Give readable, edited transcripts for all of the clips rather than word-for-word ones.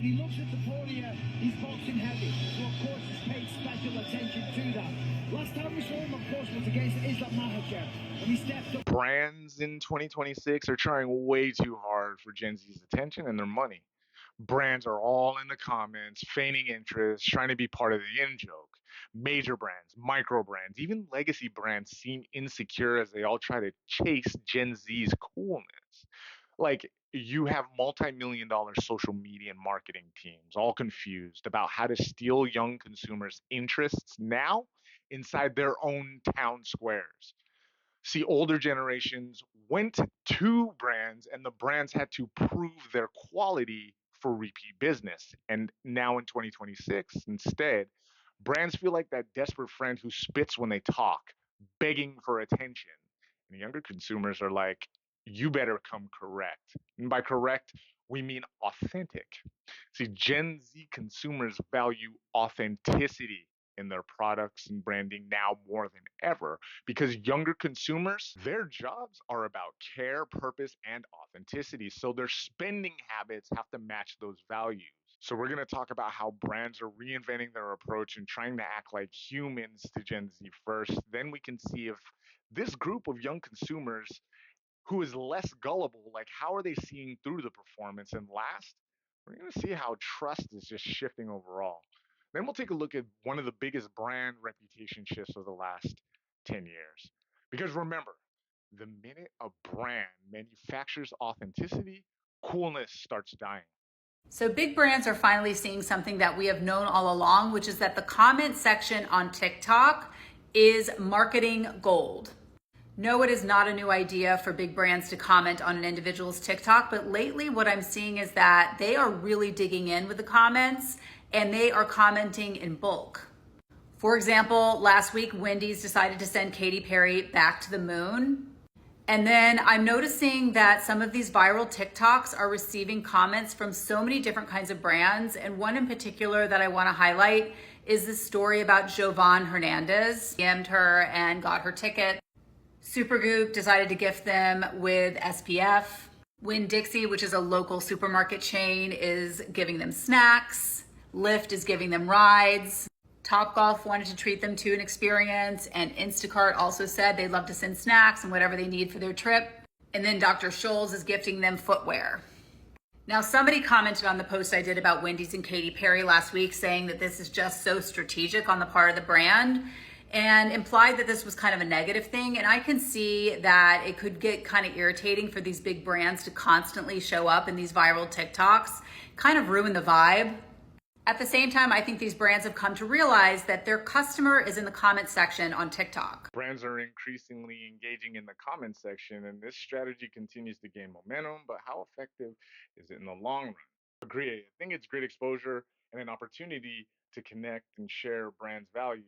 He looks at the podium, he's boxing heavy, so of course he's paid special attention to that. Last time we saw him, of course, was against Islam Makhachev, and he stepped up. Brands in 2026 are trying way too hard for Gen Z's attention and their money. Brands are all in the comments, feigning interest, trying to be part of the in joke. Major brands, micro brands, even legacy brands seem insecure as they all try to chase Gen Z's coolness. Like, you have multi-million dollar social media and marketing teams all confused about how to steal young consumers' interests now inside their own town squares. See, older generations went to brands and the brands had to prove their quality for repeat business. And now in 2026, instead, brands feel like that desperate friend who spits when they talk, begging for attention. And younger consumers are like, you better come correct. And by correct, we mean authentic. See, Gen Z consumers value authenticity in their products and branding now more than ever because younger consumers, their jobs are about care, purpose, and authenticity. So their spending habits have to match those values. So we're going to talk about how brands are reinventing their approach and trying to act like humans to Gen Z first. Then we can see if this group of young consumers who is less gullible, like how are they seeing through the performance? And last, we're going to see how trust is just shifting overall. Then we'll take a look at one of the biggest brand reputation shifts of the last 10 years. Because remember, the minute a brand manufactures authenticity, coolness starts dying. So big brands are finally seeing something that we have known all along, which is that the comment section on TikTok is marketing gold. No, it is not a new idea for big brands to comment on an individual's TikTok, but lately what I'm seeing is that they are really digging in with the comments and they are commenting in bulk. For example, last week, Wendy's decided to send Katy Perry back to the moon. And then I'm noticing that some of these viral TikToks are receiving comments from so many different kinds of brands. And one in particular that I want to highlight is this story about Johann Hernandez. DM'd her and got her ticket. Supergoop decided to gift them with SPF. Winn-Dixie, which is a local supermarket chain, is giving them snacks. Lyft is giving them rides. Topgolf wanted to treat them to an experience, and Instacart also said they'd love to send snacks and whatever they need for their trip. And then Dr. Scholl's is gifting them footwear. Now, somebody commented on the post I did about Wendy's and Katy Perry last week saying that this is just so strategic on the part of the brand and implied that this was kind of a negative thing. And I can see that it could get kind of irritating for these big brands to constantly show up in these viral TikToks, kind of ruin the vibe. At the same time, I think these brands have come to realize that their customer is in the comment section on TikTok. Brands are increasingly engaging in the comment section, and this strategy continues to gain momentum. But how effective is it in the long run? Agree. I think it's great exposure and an opportunity to connect and share brands' values.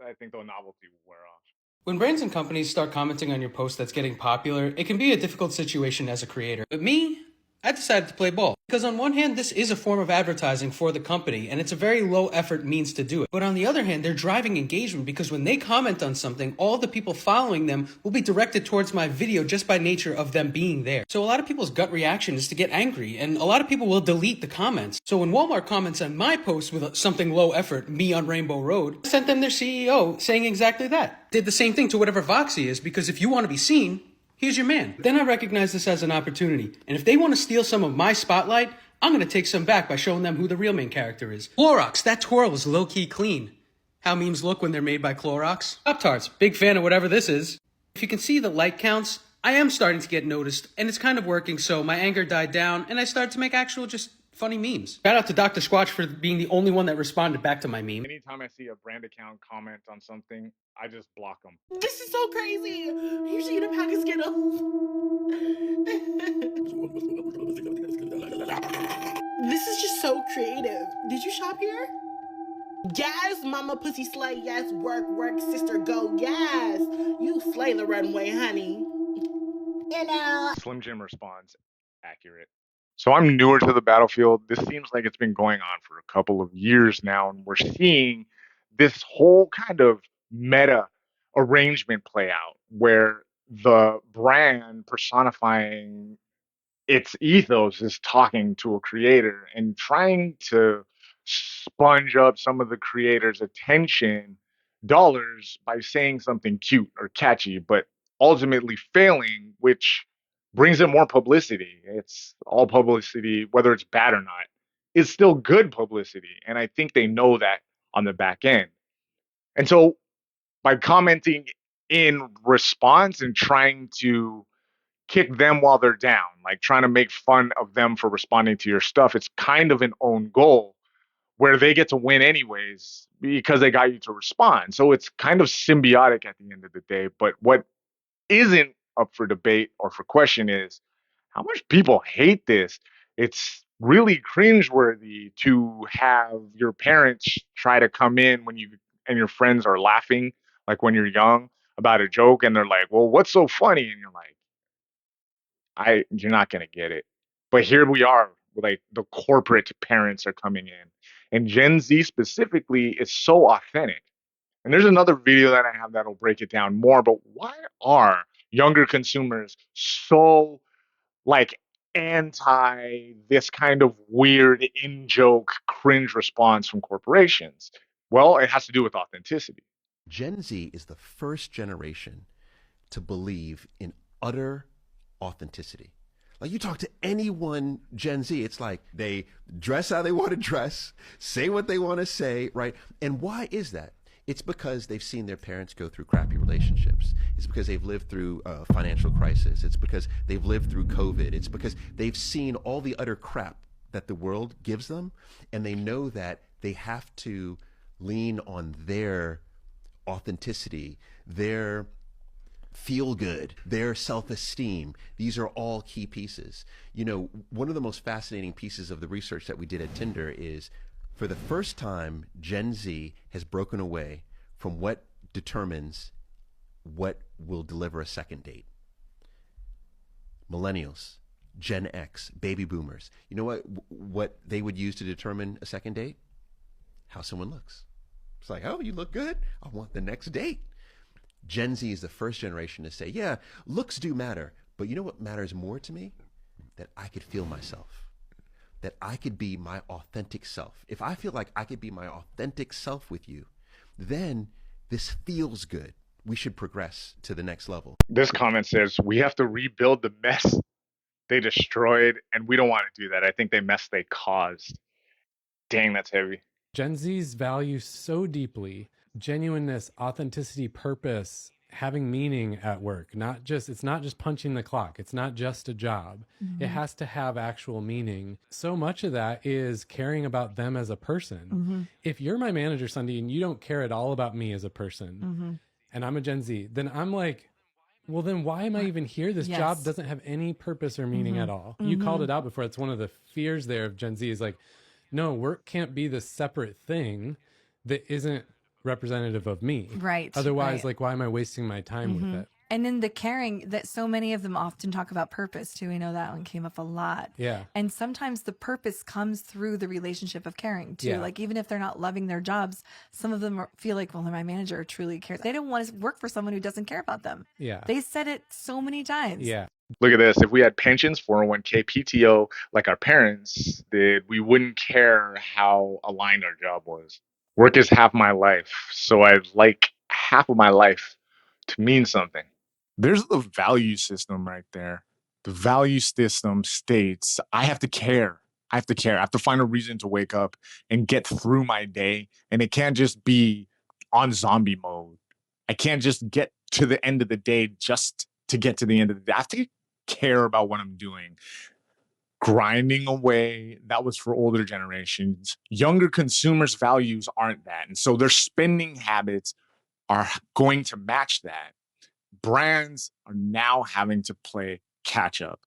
I think the novelty will wear off. When brands and companies start commenting on your post that's getting popular, it can be a difficult situation as a creator. But me, I decided to play ball. Because on one hand, this is a form of advertising for the company, and it's a very low effort means to do it. But on the other hand, they're driving engagement because when they comment on something, all the people following them will be directed towards my video just by nature of them being there. So a lot of people's gut reaction is to get angry, and a lot of people will delete the comments. So when Walmart comments on my post with something low effort, me on Rainbow Road, I sent them their CEO saying exactly that. Did the same thing to whatever Voxy is, because if you want to be seen, here's your man. Then I recognize this as an opportunity. And if they want to steal some of my spotlight, I'm going to take some back by showing them who the real main character is. Clorox, that twirl is low-key clean. How memes look when they're made by Clorox. Pop-Tarts, big fan of whatever this is. If you can see the like counts, I am starting to get noticed, and it's kind of working, so my anger died down, and I started to make actual just funny memes. Shout out to Dr. Squatch for being the only one that responded back to my meme. Anytime I see a brand account comment on something, I just block them. This is so crazy. You should eat a pack of Skittles. This is just so creative. Did you shop here? Yes, mama pussy slay. Yes, work, work, sister, go. Yes, you slay the runway, honey. You know. Slim Jim responds, accurate. So I'm newer to the battlefield. This seems like it's been going on for a couple of years now, and we're seeing this whole kind of meta arrangement play out where the brand personifying its ethos is talking to a creator and trying to sponge up some of the creator's attention dollars by saying something cute or catchy, but ultimately failing, which brings it more publicity. It's all publicity, whether it's bad or not, is still good publicity. And I think they know that on the back end. And so by commenting in response and trying to kick them while they're down, like trying to make fun of them for responding to your stuff. It's kind of an own goal where they get to win anyways because they got you to respond. So it's kind of symbiotic at the end of the day. But what isn't up for debate or for question is how much people hate this. It's really cringeworthy to have your parents try to come in when you and your friends are laughing, like when you're young, about a joke, and they're like, "Well, what's so funny?" And you're like, you're not gonna get it. But here we are, like the corporate parents are coming in, and Gen Z specifically is so authentic. And there's another video that I have that'll break it down more. But why are younger consumers so like anti this kind of weird in joke cringe response from corporations? Well, it has to do with authenticity. Gen Z is the first generation to believe in utter authenticity. Like you talk to anyone Gen Z, it's like they dress how they want to dress, say what they want to say, right? And why is that? It's because they've seen their parents go through crappy relationships. It's because they've lived through a financial crisis. It's because they've lived through COVID. It's because they've seen all the utter crap that the world gives them, and they know that they have to lean on their authenticity, their feel good, their self-esteem. These are all key pieces. You know, one of the most fascinating pieces of the research that we did at Tinder is for the first time, Gen Z has broken away from what determines what will deliver a second date. Millennials, Gen X, baby boomers. You know what they would use to determine a second date? How someone looks. It's like, oh, you look good. I want the next date. Gen Z is the first generation to say, yeah, looks do matter. But you know what matters more to me? That I could feel myself. That I could be my authentic self. If I feel like I could be my authentic self with you, then this feels good. We should progress to the next level. This comment says we have to rebuild the mess they destroyed, and we don't want to do that. I think the mess they caused. Dang, that's heavy. Gen Z's value so deeply genuineness, authenticity, purpose, having meaning at work. It's not just punching the clock. It's not just a job. It has to have actual meaning. So much of that is caring about them as a person. If you're my manager, Sunday, and you don't care at all about me as a person, and I'm a Gen Z, then I'm like, well, then why am I even here? This job doesn't have any purpose or meaning at all. You called it out before. It's one of the fears there of Gen Z is like, no, work can't be this separate thing that isn't representative of me. Right. Otherwise, right. like, why am I wasting my time with it? And then the caring that so many of them often talk about purpose too. We know that one came up a lot. Yeah. And sometimes the purpose comes through the relationship of caring too. Yeah. Like even if they're not loving their jobs, some of them feel like, well, my manager truly cares. They don't want to work for someone who doesn't care about them. Yeah. They said it so many times. Yeah. Look at this. If we had pensions, 401k, PTO, like our parents did, we wouldn't care how aligned our job was. Work is half my life, so I'd like half of my life to mean something. There's the value system right there. The value system states I have to care. I have to care. I have to find a reason to wake up and get through my day. And it can't just be on zombie mode. I can't just get to the end of the day just to get to the end of the day. I have to care about what I'm doing. Grinding away, that was for older generations. Younger consumers' values aren't that. And so their spending habits are going to match that. Brands are now having to play catch up.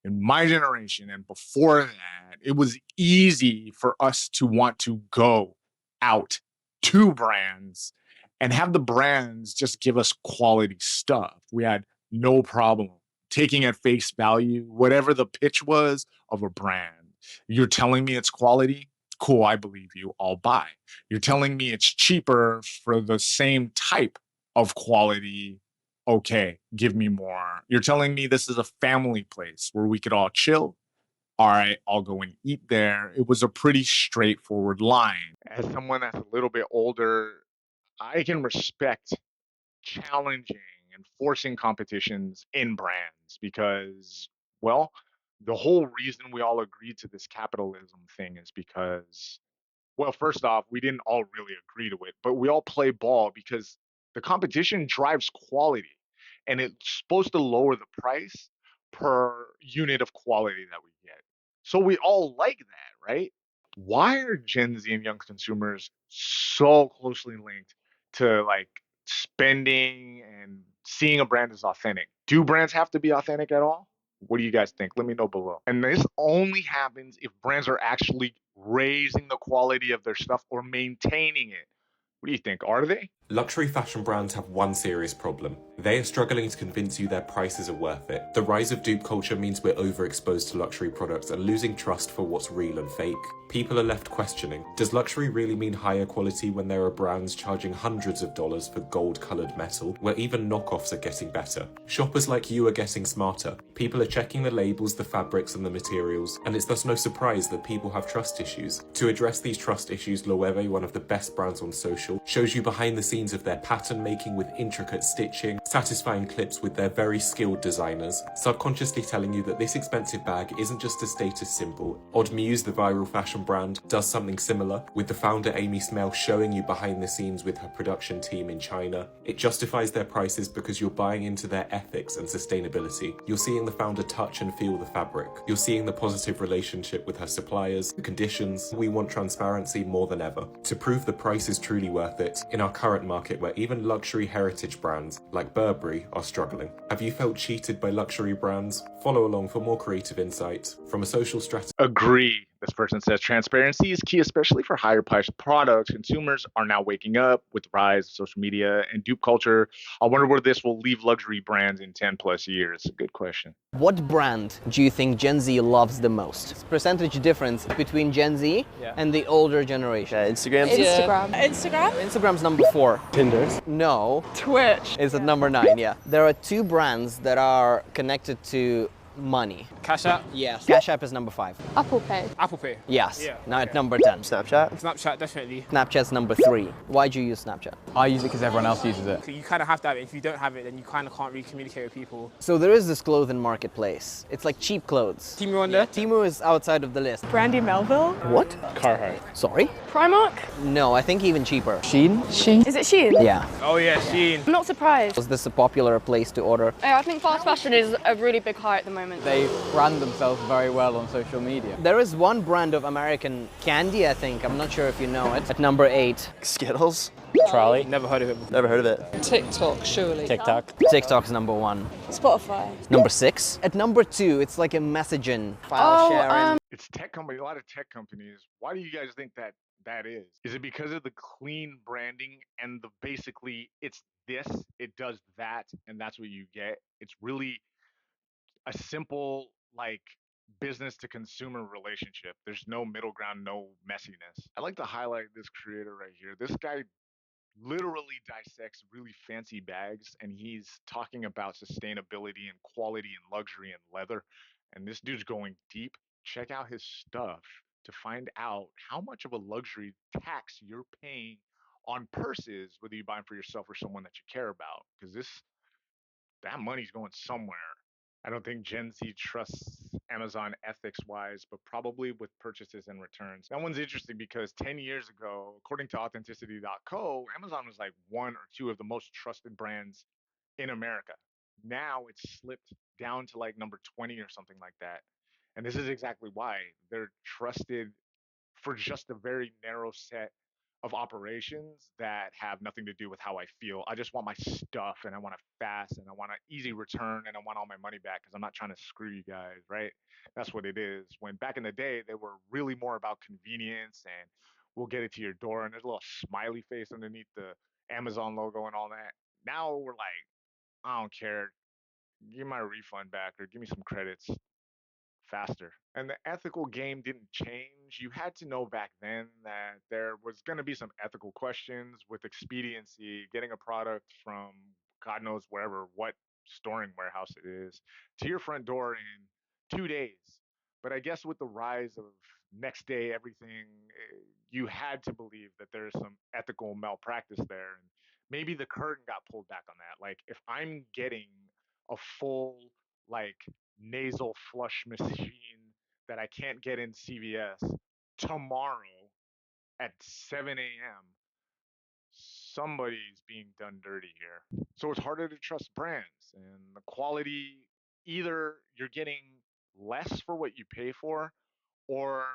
In my generation and before that, it was easy for us to want to go out to brands and have the brands just give us quality stuff. We had no problem taking at face value whatever the pitch was of a brand. You're telling me it's quality? Cool, I believe you. I'll buy. You're telling me it's cheaper for the same type of quality. Okay, give me more. You're telling me this is a family place where we could all chill? All right, I'll go and eat there. It was a pretty straightforward line. As someone that's a little bit older, I can respect challenging and forcing competitions in brands because, well, the whole reason we all agreed to this capitalism thing is because, well, first off, we didn't all really agree to it, but we all play ball because the competition drives quality and it's supposed to lower the price per unit of quality that we get. So we all like that, right? Why are Gen Z and young consumers so closely linked to like spending and seeing a brand as authentic? Do brands have to be authentic at all? What do you guys think? Let me know below. And this only happens if brands are actually raising the quality of their stuff or maintaining it. What do you think? Are they? Luxury fashion brands have one serious problem. They are struggling to convince you their prices are worth it. The rise of dupe culture means we're overexposed to luxury products and losing trust for what's real and fake. People are left questioning, does luxury really mean higher quality when there are brands charging hundreds of dollars for gold-coloured metal, where even knockoffs are getting better? Shoppers like you are getting smarter. People are checking the labels, the fabrics and the materials, and it's thus no surprise that people have trust issues. To address these trust issues, Loewe, one of the best brands on social, shows you behind the scenes of their pattern making with intricate stitching, satisfying clips with their very skilled designers, subconsciously telling you that this expensive bag isn't just a status symbol. Odd Muse, the viral fashion brand, does something similar, with the founder Amy Smell showing you behind the scenes with her production team in China. It justifies their prices because you're buying into their ethics and sustainability. You're seeing the founder touch and feel the fabric. You're seeing the positive relationship with her suppliers, the conditions. We want transparency more than ever. To prove the price is truly worth it, in our current market where even luxury heritage brands like Burberry are struggling. Have you felt cheated by luxury brands? Follow along for more creative insight from a social strategy. Agree. This person says transparency is key, especially for higher priced products. Consumers are now waking up with the rise of social media and dupe culture. I wonder where this will leave luxury brands in 10 plus years. Good question. What brand do you think Gen Z loves the most? Percentage difference between Gen Z and the older generation. Instagram. Instagram's number 4. Tinder. No. Twitch. Is at number 9, yeah. There are 2 brands that are connected to money. Cash App. Yes. Cash App is number 5. Apple Pay. Apple Pay. Yes. Yeah, Now at number 10. Snapchat. Snapchat, definitely. Snapchat's number 3. Why do you use Snapchat? I use it because everyone else uses it. You kind of have to have it. If you don't have it, then you kind of can't really communicate with people. So there is this clothing marketplace. It's like cheap clothes. Temu on there? Temu is outside of the list. Brandy Melville. What? Carhartt. Sorry? Primark. No, I think even cheaper. Shein. Is it Shein? Yeah. Oh yeah, Shein. I'm not surprised. Was this a popular place to order? I think fast fashion is a really big hype at the moment. They brand themselves very well on social media. There is one brand of American candy, I think. I'm not sure if you know it. At number 8. Skittles. Trolley. Never heard of it. Never heard of it. TikTok, surely. TikTok. TikTok's number 1. Spotify. Number 6. At number 2, it's like a messaging, file sharing. It's tech company, a lot of tech companies. Why do you guys think that is? Is it because of the clean branding and the basically it's this, it does that, and that's what you get? It's really a simple like business to consumer relationship. There's no middle ground, no messiness. I like to highlight this creator right here. This guy literally dissects really fancy bags and he's talking about sustainability and quality and luxury and leather. And this dude's going deep. Check out his stuff to find out how much of a luxury tax you're paying on purses, whether you buy them for yourself or someone that you care about. Because that money's going somewhere. I don't think Gen Z trusts Amazon ethics wise, but probably with purchases and returns. That one's interesting because 10 years ago, according to authenticity.co, Amazon was like 1 or 2 of the most trusted brands in America. Now it's slipped down to like number 20 or something like that. And this is exactly why they're trusted for just a very narrow set of operations that have nothing to do with how I feel. I just want my stuff and I want it fast and I want an easy return and I want all my money back because I'm not trying to screw you guys, right? That's what it is. When back in the day, they were really more about convenience and we'll get it to your door and there's a little smiley face underneath the Amazon logo and all that. Now we're like, I don't care. Give my refund back or give me some credits faster. And the ethical game didn't change. You had to know back then that there was going to be some ethical questions with expediency, getting a product from God knows wherever, what storing warehouse it is, to your front door in 2 days. But I guess with the rise of next day everything, you had to believe that there's some ethical malpractice there. And maybe the curtain got pulled back on that. Like, if I'm getting a full, like, nasal flush machine that I can't get in CVS tomorrow at 7 a.m., somebody's being done dirty here. So it's harder to trust brands, and the quality, either you're getting less for what you pay for, or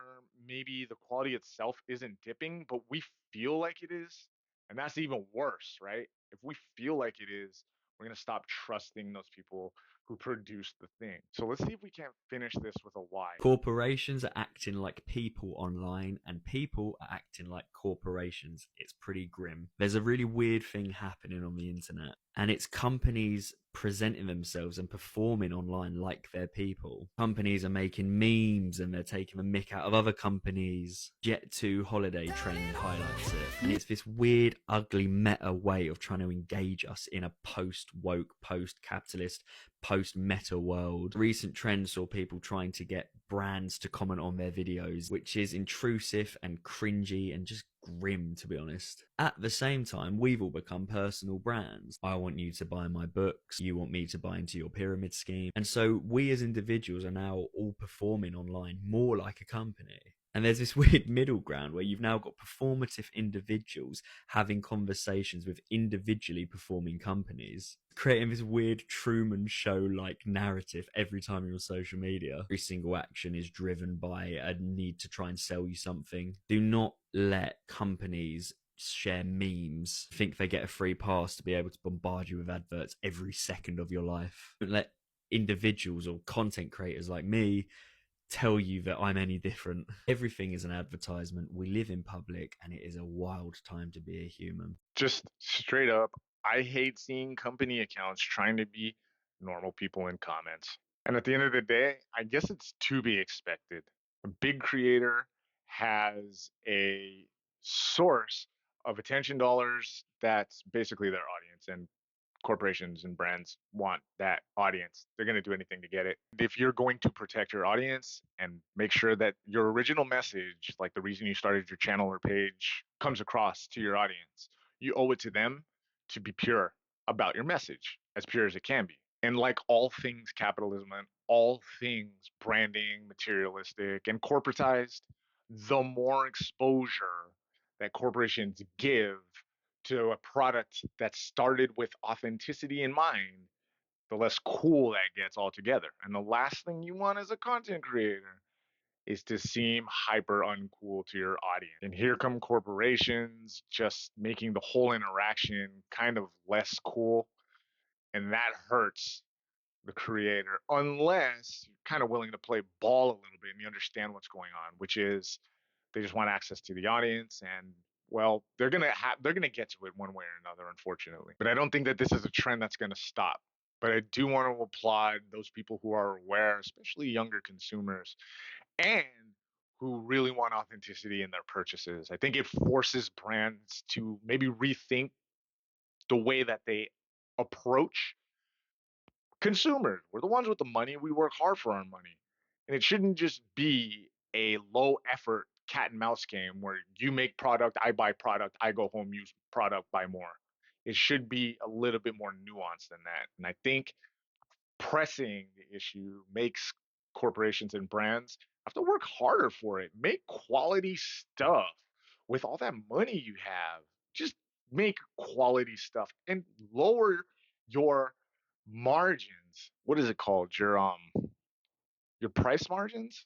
maybe the quality itself isn't dipping, but we feel like it is. And that's even worse, right? If we feel like it is, we're going to stop trusting those people who produce the thing. So let's see if we can't finish this with a why. Corporations are acting like people online, and people are acting like corporations. It's pretty grim. There's a really weird thing happening on the internet, and it's companies presenting themselves and performing online like they're people. Companies are making memes and they're taking the mick out of other companies. Jet2 holiday trend highlights it. And it's this weird, ugly meta way of trying to engage us in a post-woke, post-capitalist, post-meta world. Recent trends saw people trying to get brands to comment on their videos, which is intrusive and cringy and just grim, to be honest. At the same time, we've all become personal brands. I want you to buy my books, you want me to buy into your pyramid scheme, and so we as individuals are now all performing online more like a company. And there's this weird middle ground where you've now got performative individuals having conversations with individually performing companies, creating this weird Truman Show-like narrative every time you're on social media. Every single action is driven by a need to try and sell you something. Do not let companies share memes, think they get a free pass to be able to bombard you with adverts every second of your life. Don't let individuals or content creators like me tell you that I'm any different. Everything is an advertisement. We live in public, and it is a wild time to be a human. Just straight up, I hate seeing company accounts trying to be normal people in comments. And at the end of the day, I guess it's to be expected. A big creator has a source of attention dollars that's basically their audience. And corporations and brands want that audience. They're going to do anything to get it. If you're going to protect your audience and make sure that your original message, like the reason you started your channel or page, comes across to your audience, you owe it to them to be pure about your message, as pure as it can be. And like all things capitalism and all things branding, materialistic, and corporatized, the more exposure that corporations give to a product that started with authenticity in mind, the less cool that gets altogether. And the last thing you want as a content creator is to seem hyper uncool to your audience. And here come corporations just making the whole interaction kind of less cool. And that hurts the creator, unless you're kind of willing to play ball a little bit and you understand what's going on, which is they just want access to the audience, and well, they're gonna get to it one way or another, unfortunately. But I don't think that this is a trend that's gonna stop. But I do want to applaud those people who are aware, especially younger consumers, and who really want authenticity in their purchases. I think it forces brands to maybe rethink the way that they approach consumers. We're the ones with the money. We work hard for our money. And it shouldn't just be a low effort cat and mouse game where you make product, I buy product, I go home, use product, buy more. It should be a little bit more nuanced than that. And I think pressing the issue makes corporations and brands have to work harder for it. Make quality stuff with all that money you have. Just make quality stuff and lower your margins. What is it called? Your price margins?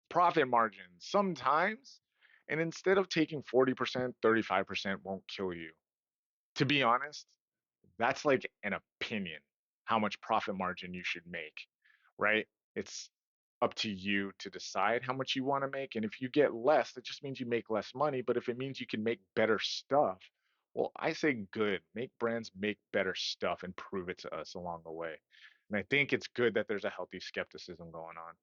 Profit margins sometimes. And instead of taking 40%, 35% won't kill you. To be honest, that's like an opinion, how much profit margin you should make, right? It's up to you to decide how much you want to make. And if you get less, that just means you make less money. But if it means you can make better stuff, well, I say good. Make brands make better stuff and prove it to us along the way. And I think it's good that there's a healthy skepticism going on.